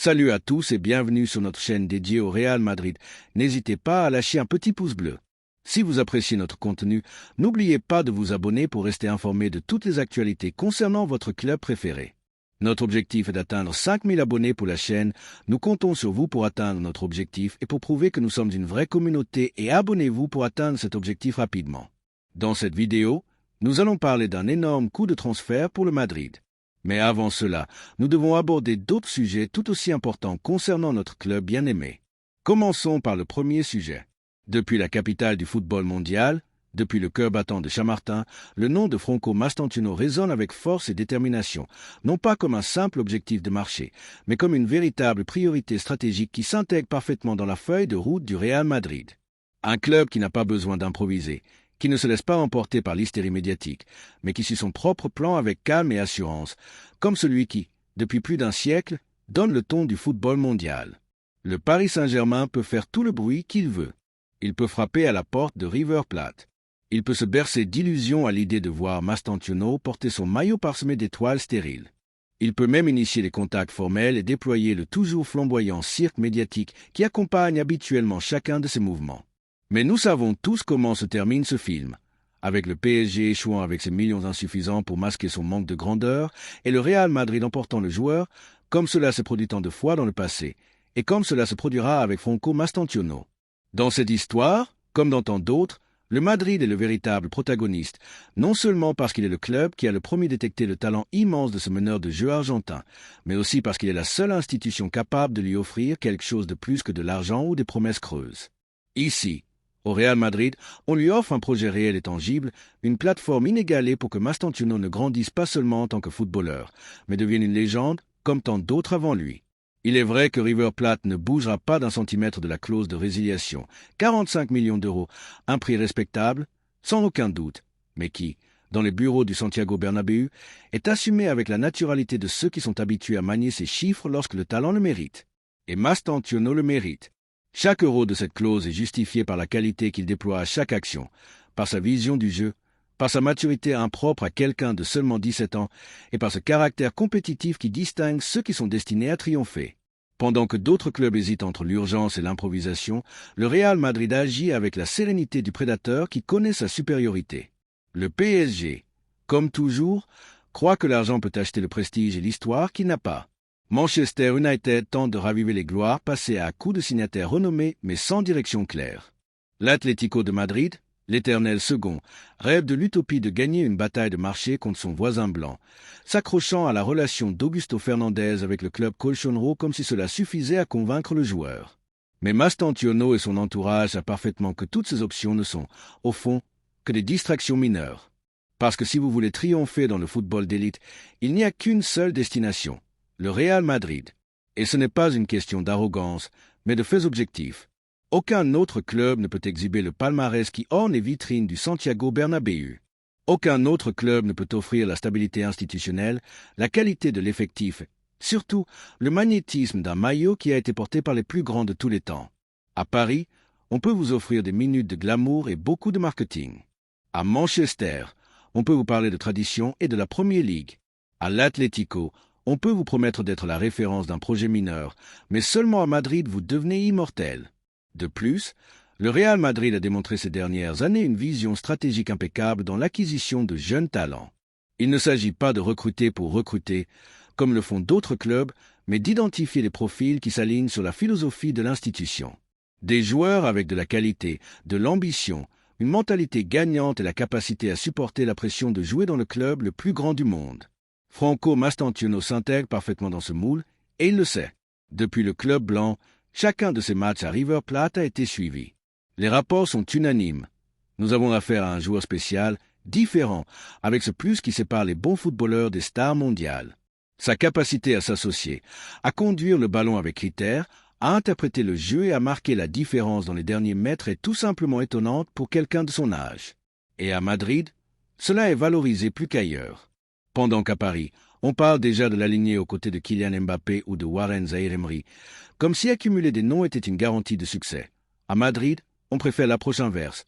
Salut à tous et bienvenue sur notre chaîne dédiée au Real Madrid. N'hésitez pas à lâcher un petit pouce bleu. Si vous appréciez notre contenu, n'oubliez pas de vous abonner pour rester informé de toutes les actualités concernant votre club préféré. Notre objectif est d'atteindre 5000 abonnés pour la chaîne. Nous comptons sur vous pour atteindre notre objectif et pour prouver que nous sommes une vraie communauté et abonnez-vous pour atteindre cet objectif rapidement. Dans cette vidéo, nous allons parler d'un énorme coup de transfert pour le Madrid. Mais avant cela, nous devons aborder d'autres sujets tout aussi importants concernant notre club bien-aimé. Commençons par le premier sujet. Depuis la capitale du football mondial, depuis le cœur battant de Chamartin, le nom de Franco Mastantuono résonne avec force et détermination, non pas comme un simple objectif de marché, mais comme une véritable priorité stratégique qui s'intègre parfaitement dans la feuille de route du Real Madrid. Un club qui n'a pas besoin d'improviser, qui ne se laisse pas emporter par l'hystérie médiatique, mais qui suit son propre plan avec calme et assurance, comme celui qui, depuis plus d'un siècle, donne le ton du football mondial. Le Paris Saint-Germain peut faire tout le bruit qu'il veut. Il peut frapper à la porte de River Plate. Il peut se bercer d'illusions à l'idée de voir Mastantuono porter son maillot parsemé d'étoiles stériles. Il peut même initier les contacts formels et déployer le toujours flamboyant cirque médiatique qui accompagne habituellement chacun de ses mouvements. Mais nous savons tous comment se termine ce film, avec le PSG échouant avec ses millions insuffisants pour masquer son manque de grandeur et le Real Madrid emportant le joueur, comme cela s'est produit tant de fois dans le passé, et comme cela se produira avec Franco Mastantuono. Dans cette histoire, comme dans tant d'autres, le Madrid est le véritable protagoniste, non seulement parce qu'il est le club qui a le premier détecté le talent immense de ce meneur de jeu argentin, mais aussi parce qu'il est la seule institution capable de lui offrir quelque chose de plus que de l'argent ou des promesses creuses. Ici, au Real Madrid, on lui offre un projet réel et tangible, une plateforme inégalée pour que Mastantuono ne grandisse pas seulement en tant que footballeur, mais devienne une légende comme tant d'autres avant lui. Il est vrai que River Plate ne bougera pas d'un centimètre de la clause de résiliation, 45 millions d'euros, un prix respectable, sans aucun doute, mais qui, dans les bureaux du Santiago Bernabéu, est assumé avec la naturalité de ceux qui sont habitués à manier ces chiffres lorsque le talent le mérite. Et Mastantuono le mérite. Chaque euro de cette clause est justifié par la qualité qu'il déploie à chaque action, par sa vision du jeu, par sa maturité impropre à quelqu'un de seulement 17 ans et par ce caractère compétitif qui distingue ceux qui sont destinés à triompher. Pendant que d'autres clubs hésitent entre l'urgence et l'improvisation, le Real Madrid agit avec la sérénité du prédateur qui connaît sa supériorité. Le PSG, comme toujours, croit que l'argent peut acheter le prestige et l'histoire qu'il n'a pas. Manchester United tente de raviver les gloires passées à coups de signataires renommés mais sans direction claire. L'Atlético de Madrid, l'éternel second, rêve de l'utopie de gagner une bataille de marché contre son voisin blanc, s'accrochant à la relation d'Augusto Fernandez avec le club colchonero comme si cela suffisait à convaincre le joueur. Mais Mastantuono et son entourage savent parfaitement que toutes ces options ne sont, au fond, que des distractions mineures. Parce que si vous voulez triompher dans le football d'élite, il n'y a qu'une seule destination, le Real Madrid. Et ce n'est pas une question d'arrogance, mais de faits objectifs. Aucun autre club ne peut exhiber le palmarès qui orne les vitrines du Santiago Bernabéu. Aucun autre club ne peut offrir la stabilité institutionnelle, la qualité de l'effectif, surtout le magnétisme d'un maillot qui a été porté par les plus grands de tous les temps. À Paris, on peut vous offrir des minutes de glamour et beaucoup de marketing. À Manchester, on peut vous parler de tradition et de la Premier League. À l'Atlético, on peut vous promettre d'être la référence d'un projet mineur, mais seulement à Madrid vous devenez immortel. De plus, le Real Madrid a démontré ces dernières années une vision stratégique impeccable dans l'acquisition de jeunes talents. Il ne s'agit pas de recruter pour recruter, comme le font d'autres clubs, mais d'identifier les profils qui s'alignent sur la philosophie de l'institution. Des joueurs avec de la qualité, de l'ambition, une mentalité gagnante et la capacité à supporter la pression de jouer dans le club le plus grand du monde. Franco Mastantuono s'intègre parfaitement dans ce moule, et il le sait. Depuis le club blanc, chacun de ses matchs à River Plate a été suivi. Les rapports sont unanimes. Nous avons affaire à un joueur spécial, différent, avec ce plus qui sépare les bons footballeurs des stars mondiales. Sa capacité à s'associer, à conduire le ballon avec critère, à interpréter le jeu et à marquer la différence dans les derniers mètres est tout simplement étonnante pour quelqu'un de son âge. Et à Madrid, cela est valorisé plus qu'ailleurs. Pendant qu'à Paris, on parle déjà de l'aligner aux côtés de Kylian Mbappé ou de Warren Zaïre-Emery, comme si accumuler des noms était une garantie de succès. À Madrid, on préfère l'approche inverse,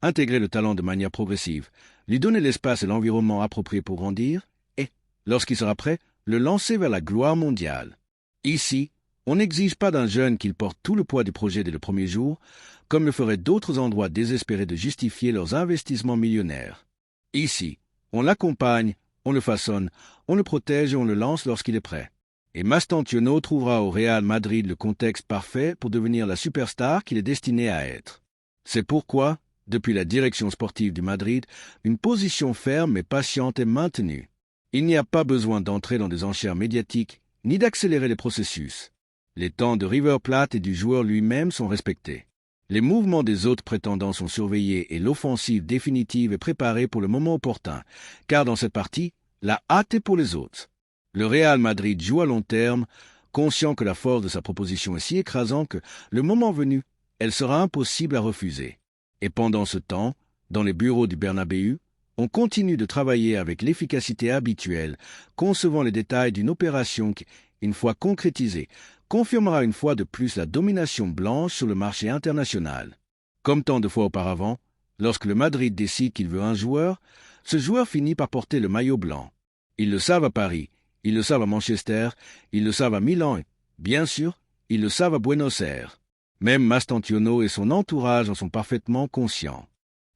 intégrer le talent de manière progressive, lui donner l'espace et l'environnement approprié pour grandir, et, lorsqu'il sera prêt, le lancer vers la gloire mondiale. Ici, On n'exige pas d'un jeune qu'il porte tout le poids du projet dès le premier jour, comme le feraient d'autres endroits désespérés de justifier leurs investissements millionnaires. Ici, on l'accompagne, on le façonne, on le protège et on le lance lorsqu'il est prêt. Et Mastantuono trouvera au Real Madrid le contexte parfait pour devenir la superstar qu'il est destiné à être. C'est pourquoi, depuis la direction sportive du Madrid, une position ferme mais patiente est maintenue. Il n'y a pas besoin d'entrer dans des enchères médiatiques, ni d'accélérer les processus. Les temps de River Plate et du joueur lui-même sont respectés. Les mouvements des autres prétendants sont surveillés et l'offensive définitive est préparée pour le moment opportun, car dans cette partie, la hâte est pour les autres. Le Real Madrid joue à long terme, conscient que la force de sa proposition est si écrasante que, le moment venu, elle sera impossible à refuser. Et pendant ce temps, dans les bureaux du Bernabéu, on continue de travailler avec l'efficacité habituelle, concevant les détails d'une opération qui, une fois concrétisée, confirmera une fois de plus la domination blanche sur le marché international. Comme tant de fois auparavant, lorsque le Madrid décide qu'il veut un joueur, ce joueur finit par porter le maillot blanc. Ils le savent à Paris, ils le savent à Manchester, ils le savent à Milan et, bien sûr, ils le savent à Buenos Aires. Même Mastantuono et son entourage en sont parfaitement conscients.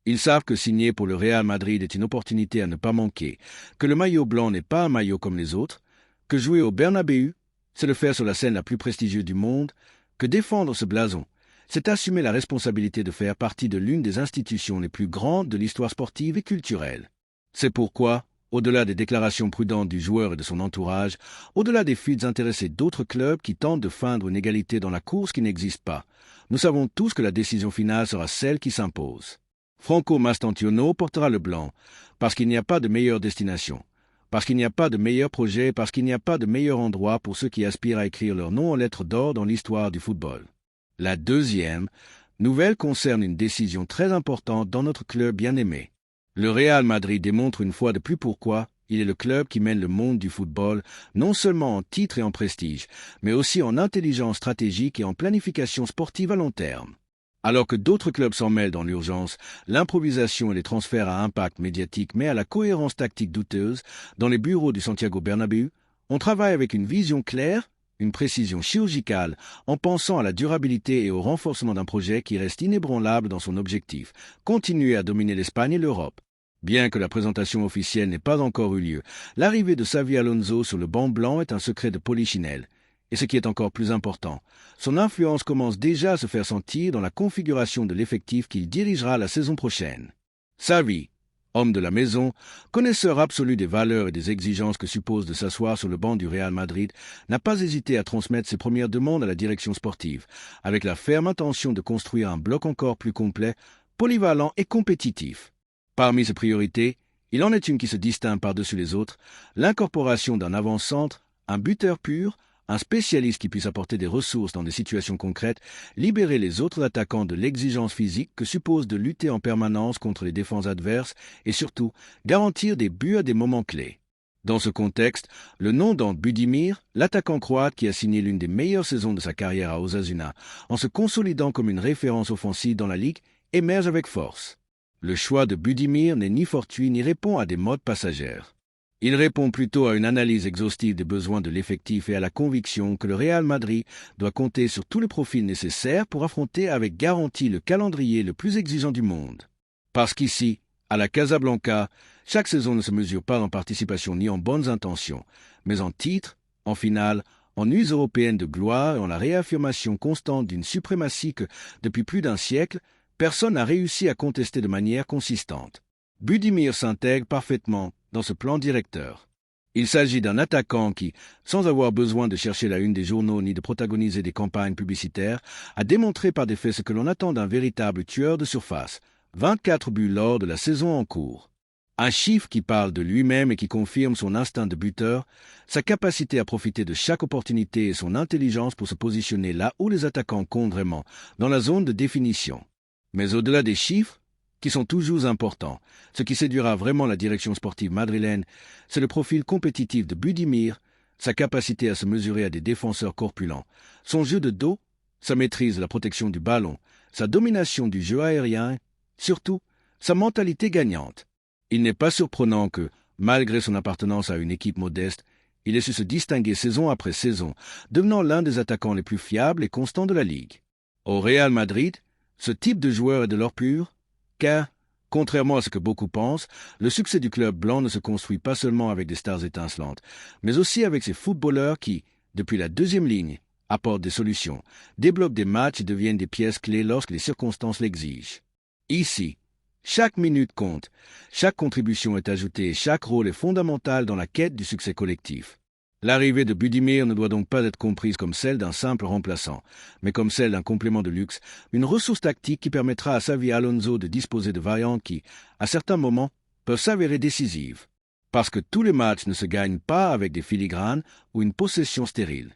Ils savent que signer pour le Real Madrid est une opportunité à ne pas manquer, que le maillot blanc n'est pas un maillot comme les autres, que jouer au Bernabéu, c'est le faire sur la scène la plus prestigieuse du monde, que défendre ce blason, c'est assumer la responsabilité de faire partie de l'une des institutions les plus grandes de l'histoire sportive et culturelle. C'est pourquoi, au-delà des déclarations prudentes du joueur et de son entourage, au-delà des fuites intéressées d'autres clubs qui tentent de feindre une égalité dans la course qui n'existe pas, nous savons tous que la décision finale sera celle qui s'impose. Franco Mastantuono portera le blanc, parce qu'il n'y a pas de meilleure destination, parce qu'il n'y a pas de meilleur projet, parce qu'il n'y a pas de meilleur endroit pour ceux qui aspirent à écrire leur nom en lettres d'or dans l'histoire du football. La deuxième nouvelle concerne une décision très importante dans notre club bien-aimé. Le Real Madrid démontre une fois de plus pourquoi il est le club qui mène le monde du football, non seulement en titre et en prestige, mais aussi en intelligence stratégique et en planification sportive à long terme. Alors que d'autres clubs s'en mêlent dans l'urgence, l'improvisation et les transferts à impact médiatique mais à la cohérence tactique douteuse, dans les bureaux du Santiago Bernabéu, on travaille avec une vision claire, une précision chirurgicale, en pensant à la durabilité et au renforcement d'un projet qui reste inébranlable dans son objectif, continuer à dominer l'Espagne et l'Europe. Bien que la présentation officielle n'ait pas encore eu lieu, l'arrivée de Xavi Alonso sur le banc blanc est un secret de polichinelle. Et ce qui est encore plus important, son influence commence déjà à se faire sentir dans la configuration de l'effectif qu'il dirigera la saison prochaine. Xavi, homme de la maison, connaisseur absolu des valeurs et des exigences que suppose de s'asseoir sur le banc du Real Madrid, n'a pas hésité à transmettre ses premières demandes à la direction sportive, avec la ferme intention de construire un bloc encore plus complet, polyvalent et compétitif. Parmi ses priorités, il en est une qui se distingue par-dessus les autres, l'incorporation d'un avant-centre, un buteur pur, un spécialiste qui puisse apporter des ressources dans des situations concrètes, libérer les autres attaquants de l'exigence physique que suppose de lutter en permanence contre les défenses adverses et surtout garantir des buts à des moments clés. Dans ce contexte, le nom d'Ante Budimir, l'attaquant croate qui a signé l'une des meilleures saisons de sa carrière à Osasuna, en se consolidant comme une référence offensive dans la Ligue, émerge avec force. Le choix de Budimir n'est ni fortuit ni répond à des modes passagères. Il répond plutôt à une analyse exhaustive des besoins de l'effectif et à la conviction que le Real Madrid doit compter sur tous les profils nécessaires pour affronter avec garantie le calendrier le plus exigeant du monde. Parce qu'ici, à la Casablanca, chaque saison ne se mesure pas en participation ni en bonnes intentions, mais en titres, en finale, en nuits européennes de gloire et en la réaffirmation constante d'une suprématie que, depuis plus d'un siècle, personne n'a réussi à contester de manière consistante. Budimir s'intègre parfaitement dans ce plan directeur. Il s'agit d'un attaquant qui, sans avoir besoin de chercher la une des journaux ni de protagoniser des campagnes publicitaires, a démontré par des faits ce que l'on attend d'un véritable tueur de surface, 24 buts lors de la saison en cours. Un chiffre qui parle de lui-même et qui confirme son instinct de buteur, sa capacité à profiter de chaque opportunité et son intelligence pour se positionner là où les attaquants comptent vraiment, dans la zone de définition. Mais au-delà des chiffres, qui sont toujours importants, ce qui séduira vraiment la direction sportive madrilène, c'est le profil compétitif de Budimir, sa capacité à se mesurer à des défenseurs corpulents, son jeu de dos, sa maîtrise de la protection du ballon, sa domination du jeu aérien, surtout, sa mentalité gagnante. Il n'est pas surprenant que, malgré son appartenance à une équipe modeste, Il a su se distinguer saison après saison, devenant l'un des attaquants les plus fiables et constants de la Ligue. Au Real Madrid, ce type de joueur est de l'or pur, car, contrairement à ce que beaucoup pensent, le succès du club blanc ne se construit pas seulement avec des stars étincelantes, mais aussi avec ces footballeurs qui, depuis la deuxième ligne, apportent des solutions, débloquent des matchs et deviennent des pièces clés lorsque les circonstances l'exigent. Ici, chaque minute compte, chaque contribution est ajoutée et chaque rôle est fondamental dans la quête du succès collectif. L'arrivée de Budimir ne doit donc pas être comprise comme celle d'un simple remplaçant, mais comme celle d'un complément de luxe, une ressource tactique qui permettra à Xavi Alonso de disposer de variantes qui, à certains moments, peuvent s'avérer décisives. Parce que tous les matchs ne se gagnent pas avec des filigranes ou une possession stérile.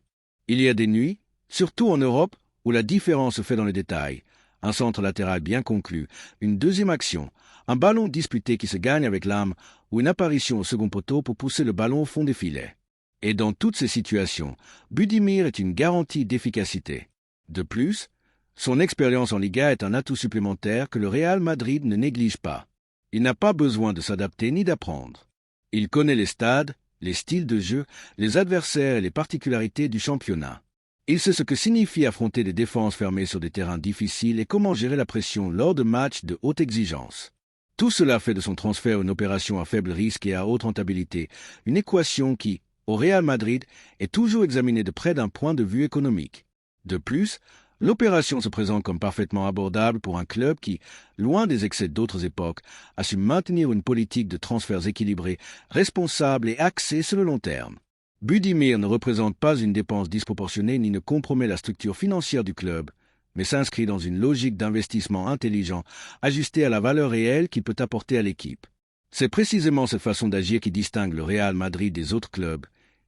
Il y a des nuits, surtout en Europe, où la différence se fait dans les détails. Un centre latéral bien conclu, une deuxième action, un ballon disputé qui se gagne avec l'âme ou une apparition au second poteau pour pousser le ballon au fond des filets. Et dans toutes ces situations, Budimir est une garantie d'efficacité. De plus, son expérience en Liga est un atout supplémentaire que le Real Madrid ne néglige pas. Il n'a pas besoin de s'adapter ni d'apprendre. Il connaît les stades, les styles de jeu, les adversaires et les particularités du championnat. Il sait ce que signifie affronter des défenses fermées sur des terrains difficiles et comment gérer la pression lors de matchs de haute exigence. Tout cela fait de son transfert une opération à faible risque et à haute rentabilité, une équation qui, au Real Madrid, est toujours examinée de près d'un point de vue économique. De plus, l'opération se présente comme parfaitement abordable pour un club qui, loin des excès d'autres époques, a su maintenir une politique de transferts équilibrée, responsable et axée sur le long terme. Budimir ne représente pas une dépense disproportionnée ni ne compromet la structure financière du club, mais s'inscrit dans une logique d'investissement intelligent, ajustée à la valeur réelle qu'il peut apporter à l'équipe. C'est précisément cette façon d'agir qui distingue le Real Madrid des autres clubs,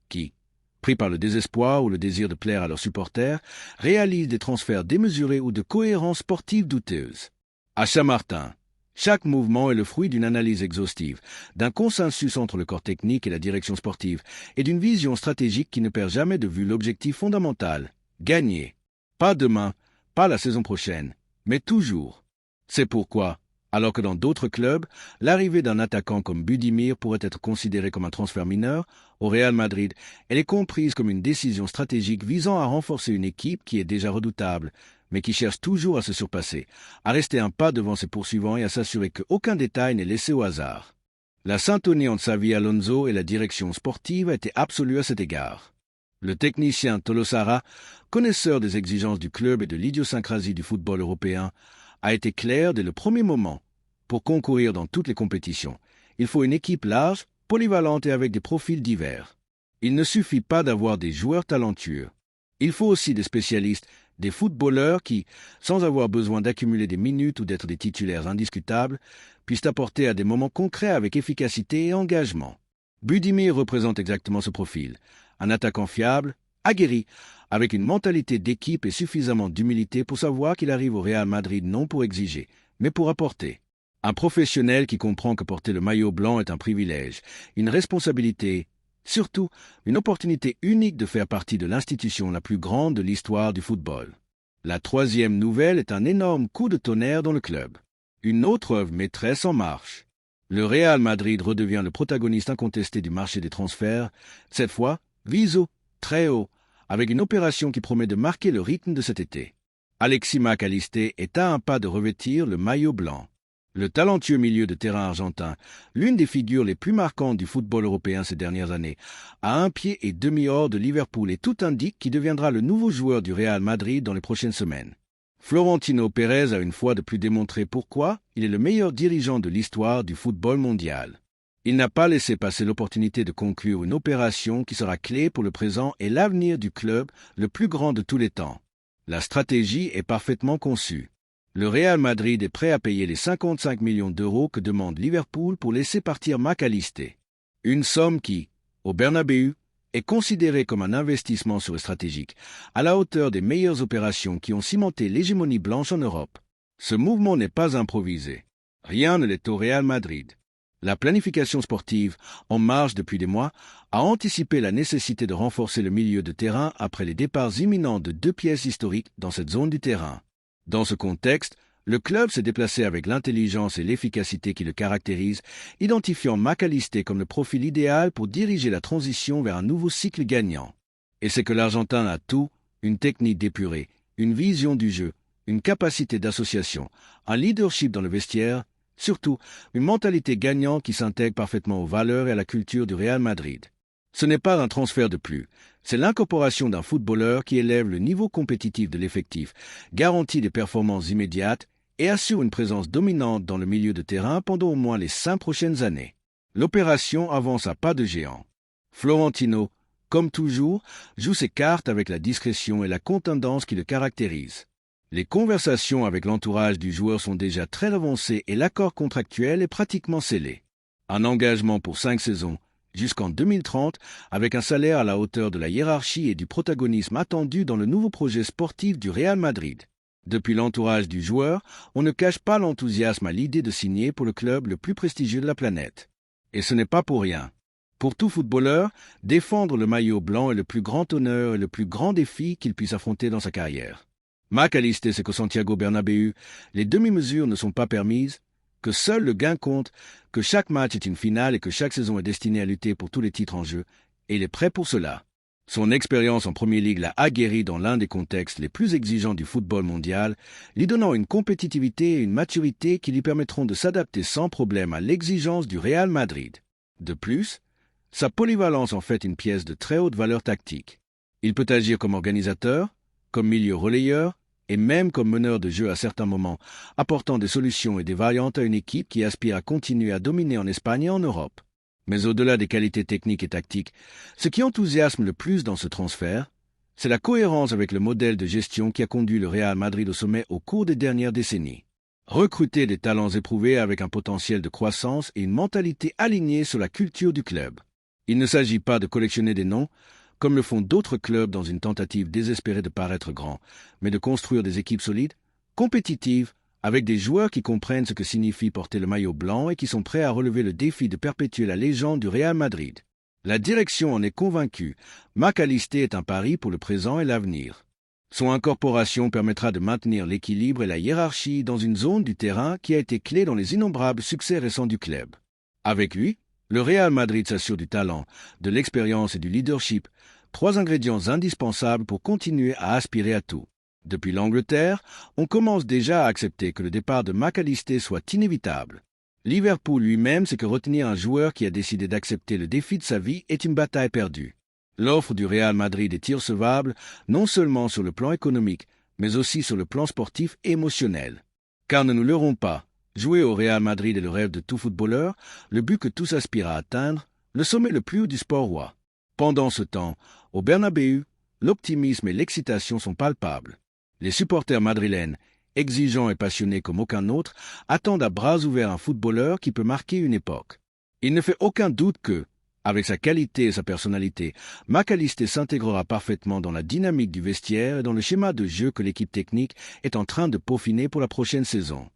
qui, pris par le désespoir ou le désir de plaire à leurs supporters, réalisent des transferts démesurés ou de cohérence sportive douteuse. À Chamartin, chaque mouvement est le fruit d'une analyse exhaustive, d'un consensus entre le corps technique et la direction sportive, et d'une vision stratégique qui ne perd jamais de vue l'objectif fondamental, gagner. Pas demain, pas la saison prochaine, mais toujours. C'est pourquoi, alors que dans d'autres clubs, l'arrivée d'un attaquant comme Budimir pourrait être considérée comme un transfert mineur, au Real Madrid, elle est comprise comme une décision stratégique visant à renforcer une équipe qui est déjà redoutable, mais qui cherche toujours à se surpasser, à rester un pas devant ses poursuivants et à s'assurer qu'aucun détail n'est laissé au hasard. La syntonie entre Xavi Alonso et la direction sportive a été absolue à cet égard. Le technicien Tolosara, connaisseur des exigences du club et de l'idiosyncrasie du football européen, a été clair dès le premier moment. Pour concourir dans toutes les compétitions, il faut une équipe large, polyvalente et avec des profils divers. Il ne suffit pas d'avoir des joueurs talentueux. Il faut aussi des spécialistes, des footballeurs qui, sans avoir besoin d'accumuler des minutes ou d'être des titulaires indiscutables, puissent apporter à des moments concrets avec efficacité et engagement. Budimir représente exactement ce profil. Un attaquant fiable, aguerri, avec une mentalité d'équipe et suffisamment d'humilité pour savoir qu'il arrive au Real Madrid non pour exiger, mais pour apporter. Un professionnel qui comprend que porter le maillot blanc est un privilège, une responsabilité, surtout une opportunité unique de faire partie de l'institution la plus grande de l'histoire du football. La troisième nouvelle est un énorme coup de tonnerre dans le club. Une autre œuvre maîtresse en marche. Le Real Madrid redevient le protagoniste incontesté du marché des transferts, cette fois, viso, très haut, avec une opération qui promet de marquer le rythme de cet été. Alexis Mac Allister est à un pas de revêtir le maillot blanc. Le talentueux milieu de terrain argentin, l'une des figures les plus marquantes du football européen ces dernières années, a un pied et demi hors de Liverpool et tout indique qu'il deviendra le nouveau joueur du Real Madrid dans les prochaines semaines. Florentino Pérez a une fois de plus démontré pourquoi il est le meilleur dirigeant de l'histoire du football mondial. Il n'a pas laissé passer l'opportunité de conclure une opération qui sera clé pour le présent et l'avenir du club le plus grand de tous les temps. La stratégie est parfaitement conçue. Le Real Madrid est prêt à payer les 55 millions d'euros que demande Liverpool pour laisser partir Mac Allister. Une somme qui, au Bernabéu, est considérée comme un investissement stratégique, à la hauteur des meilleures opérations qui ont cimenté l'hégémonie blanche en Europe. Ce mouvement n'est pas improvisé. Rien ne l'est au Real Madrid. La planification sportive, en marche depuis des mois, a anticipé la nécessité de renforcer le milieu de terrain après les départs imminents de deux pièces historiques dans cette zone du terrain. Dans ce contexte, Le club s'est déplacé avec l'intelligence et l'efficacité qui le caractérisent, identifiant McAllister comme le profil idéal pour diriger la transition vers un nouveau cycle gagnant. Et c'est que l'Argentin a tout, une technique épurée, une vision du jeu, une capacité d'association, un leadership dans le vestiaire, surtout une mentalité gagnante qui s'intègre parfaitement aux valeurs et à la culture du Real Madrid. Ce n'est pas un transfert de plus, c'est l'incorporation d'un footballeur qui élève le niveau compétitif de l'effectif, garantit des performances immédiates et assure une présence dominante dans le milieu de terrain pendant au moins les 5 prochaines années. L'opération avance à pas de géant. Florentino, comme toujours, joue ses cartes avec la discrétion et la contondance qui le caractérisent. Les conversations avec l'entourage du joueur sont déjà très avancées et l'accord contractuel est pratiquement scellé. Un engagement pour 5 saisons, jusqu'en 2030, avec un salaire à la hauteur de la hiérarchie et du protagonisme attendu dans le nouveau projet sportif du Real Madrid. Depuis l'entourage du joueur, on ne cache pas l'enthousiasme à l'idée de signer pour le club le plus prestigieux de la planète. Et ce n'est pas pour rien. Pour tout footballeur, défendre le maillot blanc est le plus grand honneur et le plus grand défi qu'il puisse affronter dans sa carrière. McAllister sait qu'au Santiago Bernabéu, les demi-mesures ne sont pas permises, que seul le gain compte, que chaque match est une finale et que chaque saison est destinée à lutter pour tous les titres en jeu, et il est prêt pour cela. Son expérience en Premier League l'a aguerri dans l'un des contextes les plus exigeants du football mondial, lui donnant une compétitivité et une maturité qui lui permettront de s'adapter sans problème à l'exigence du Real Madrid. De plus, sa polyvalence en fait une pièce de très haute valeur tactique. Il peut agir comme organisateur, comme milieu relayeur et même comme meneur de jeu à certains moments, apportant des solutions et des variantes à une équipe qui aspire à continuer à dominer en Espagne et en Europe. Mais au-delà des qualités techniques et tactiques, ce qui enthousiasme le plus dans ce transfert, c'est la cohérence avec le modèle de gestion qui a conduit le Real Madrid au sommet au cours des dernières décennies. Recruter des talents éprouvés avec un potentiel de croissance et une mentalité alignée sur la culture du club. Il ne s'agit pas de collectionner des noms, comme le font d'autres clubs dans une tentative désespérée de paraître grand, mais de construire des équipes solides, compétitives, avec des joueurs qui comprennent ce que signifie porter le maillot blanc et qui sont prêts à relever le défi de perpétuer la légende du Real Madrid. La direction en est convaincue. McAllister est un pari pour le présent et l'avenir. Son incorporation permettra de maintenir l'équilibre et la hiérarchie dans une zone du terrain qui a été clé dans les innombrables succès récents du club. Avec lui, le Real Madrid s'assure du talent, de l'expérience et du leadership, 3 ingrédients indispensables pour continuer à aspirer à tout. Depuis l'Angleterre, on commence déjà à accepter que le départ de McAllister soit inévitable. Liverpool lui-même sait que retenir un joueur qui a décidé d'accepter le défi de sa vie est une bataille perdue. L'offre du Real Madrid est irrecevable, non seulement sur le plan économique, mais aussi sur le plan sportif et émotionnel. Car ne nous leurrons pas, jouer au Real Madrid est le rêve de tout footballeur, le but que tous aspirent à atteindre, le sommet le plus haut du sport roi. Pendant ce temps, au Bernabéu, l'optimisme et l'excitation sont palpables. Les supporters madrilènes, exigeants et passionnés comme aucun autre, attendent à bras ouverts un footballeur qui peut marquer une époque. Il ne fait aucun doute que, avec sa qualité et sa personnalité, McAllister s'intégrera parfaitement dans la dynamique du vestiaire et dans le schéma de jeu que l'équipe technique est en train de peaufiner pour la prochaine saison.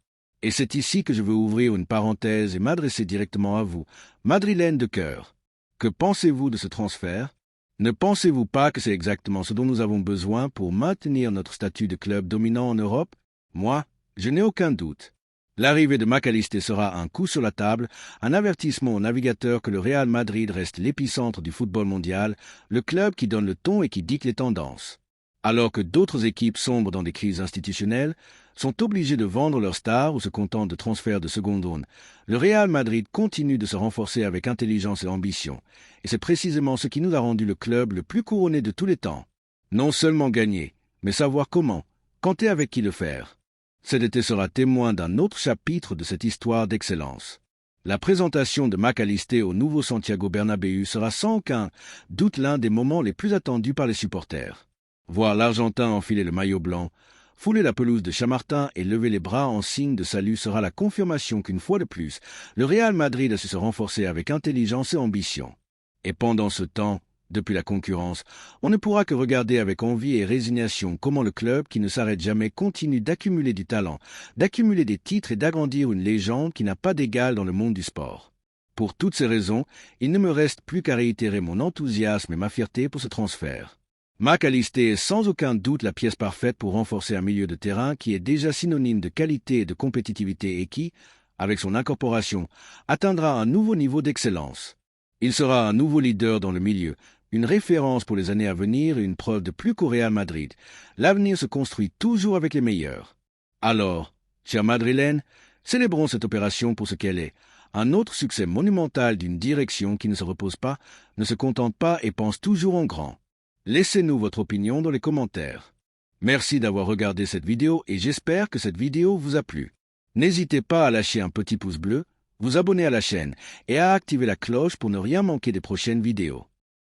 Et c'est ici que je veux ouvrir une parenthèse et m'adresser directement à vous, madrilènes de cœur. Que pensez-vous de ce transfert ? Ne pensez-vous pas que c'est exactement ce dont nous avons besoin pour maintenir notre statut de club dominant en Europe ? Moi, je n'ai aucun doute. L'arrivée de McAllister sera un coup sur la table, un avertissement aux navigateurs que le Real Madrid reste l'épicentre du football mondial, le club qui donne le ton et qui dicte les tendances. Alors que d'autres équipes sombrent dans des crises institutionnelles, sont obligées de vendre leurs stars ou se contentent de transferts de seconde zone, le Real Madrid continue de se renforcer avec intelligence et ambition. Et c'est précisément ce qui nous a rendu le club le plus couronné de tous les temps. Non seulement gagner, mais savoir comment, quand et avec qui le faire. Cet été sera témoin d'un autre chapitre de cette histoire d'excellence. La présentation de McAllister au nouveau Santiago Bernabéu sera sans aucun doute l'un des moments les plus attendus par les supporters. Voir l'Argentin enfiler le maillot blanc, fouler la pelouse de Chamartin et lever les bras en signe de salut sera la confirmation qu'une fois de plus, le Real Madrid a su se renforcer avec intelligence et ambition. Et pendant ce temps, depuis la concurrence, on ne pourra que regarder avec envie et résignation comment le club qui ne s'arrête jamais continue d'accumuler du talent, d'accumuler des titres et d'agrandir une légende qui n'a pas d'égal dans le monde du sport. Pour toutes ces raisons, il ne me reste plus qu'à réitérer mon enthousiasme et ma fierté pour ce transfert. Mac Allister est sans aucun doute la pièce parfaite pour renforcer un milieu de terrain qui est déjà synonyme de qualité et de compétitivité et qui, avec son incorporation, atteindra un nouveau niveau d'excellence. Il sera un nouveau leader dans le milieu, une référence pour les années à venir et une preuve de plus qu'au Real Madrid. L'avenir se construit toujours avec les meilleurs. Alors, chers Madrilènes, célébrons cette opération pour ce qu'elle est. Un autre succès monumental d'une direction qui ne se repose pas, ne se contente pas et pense toujours en grand. Laissez-nous votre opinion dans les commentaires. Merci d'avoir regardé cette vidéo et j'espère que cette vidéo vous a plu. N'hésitez pas à lâcher un petit pouce bleu, vous abonner à la chaîne et à activer la cloche pour ne rien manquer des prochaines vidéos.